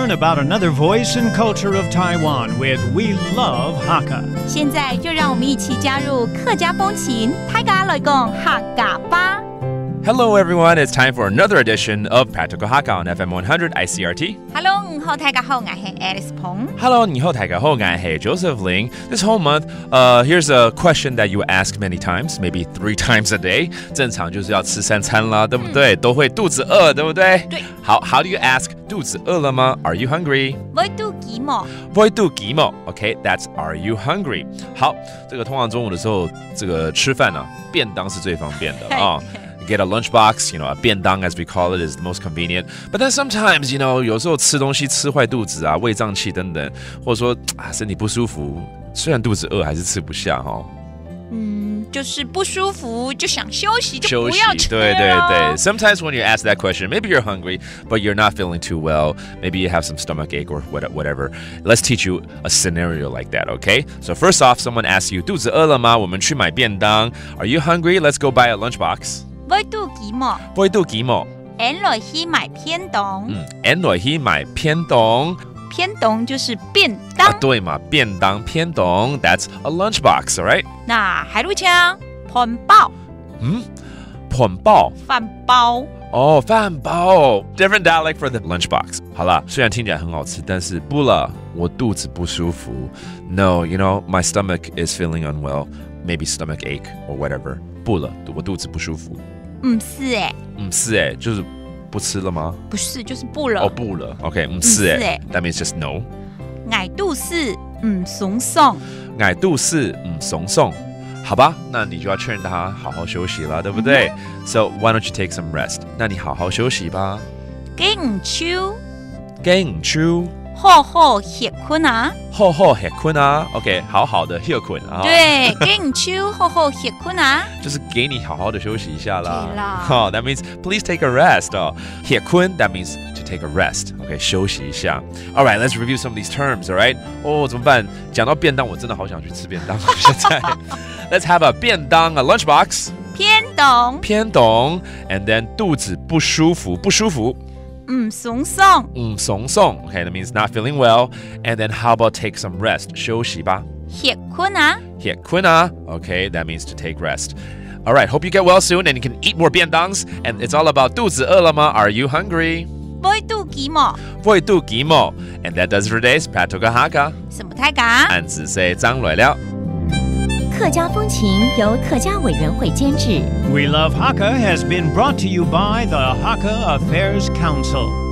learn about another voice and culture of Taiwan with We Love Hakka. 现在就让我们一起加入客家风情，大家来讲客家吧。Hello, everyone. It's time for another edition of Practical Hakka on FM 100 ICRT. Hello， 你好，大家好，我是 Alice Peng. Hello, 你好，大家好，我是 Joseph Ling. This whole month, here's a question that you ask many times, maybe 3 times a day. 正常就是要吃3餐啦，对不对？都会肚子饿，对不对？对。好 ，How do you ask 肚子饿了吗 ？Are you hungry? 会肚饥冇？会肚饥冇 ？Okay, that's Are you hungry? 好，这个通常中午的时候，这个吃饭呢，便当是最方便的啊。Get a lunchbox, a 便当 as we call it is the most convenient. But then sometimes, 有时候吃东西吃坏肚子啊，胃胀气等等，或者说身体不舒服，虽然肚子饿还是吃不下哈。就是不舒服就想休息，就不要吃了。对对对。Sometimes when you ask that question, maybe you're hungry, but you're not feeling too well. Maybe you have some stomach ache or whatever. Let's teach you a scenario like that, okay? So first off, someone asks you, 肚子饿了吗？我们去买便当。Are you hungry? Let's go buy a lunchbox. 会肚饥冇？會肚飢冇？俺來去買便當。俺來去買便當。便當就是便當。對嘛，便當便當 ，That's a lunchbox, alright? 那海陸腔飯包。飯包。飯包。哦，飯包 ，different dialect for the lunchbox. 好啦，虽然听起来很好吃，但是不了，我肚子不舒服。No, my stomach is feeling unwell. Maybe stomach ache or whatever. 不了，我肚子不舒服。不是就是不吃了吗？不是，就是不了。哦，不了。OK， 不是That means just no. 挨肚子松松。挨肚子松松。好吧，那你就要劝他好好休息了，对不对？So why don't you take some rest？ 那你好好休息吧。给唔秋。给唔秋。好好歇困啊。好好歇困啊 ，OK， 好好的歇困啊。对，给你秋好好歇困啊，就是给你好好的休息一下啦。对啦。That means please take a rest 哦。歇困 that means to take a rest， OK， 休息一下。All right, let's review some of these terms. All right， 怎么办？讲到便当，我真的好想去吃便当。现在 ，Let's have a 便当 a lunchbox。便当。And then 肚子不舒服。松松。Okay, that means not feeling well. And then how about take some rest? 休息吧。歇困啊。Okay, that means to take rest. All right, hope you get well soon and you can eat more 便当 And it's all about 肚子饿了吗 Are you hungry? 会肚饥冇？会肚饥冇 And that does it for today's Practical Hakka. 什么太讲？俺只是张来了。客家风情由客家委员会监制。We Love Hakka has been brought to you by the Hakka Affairs Council.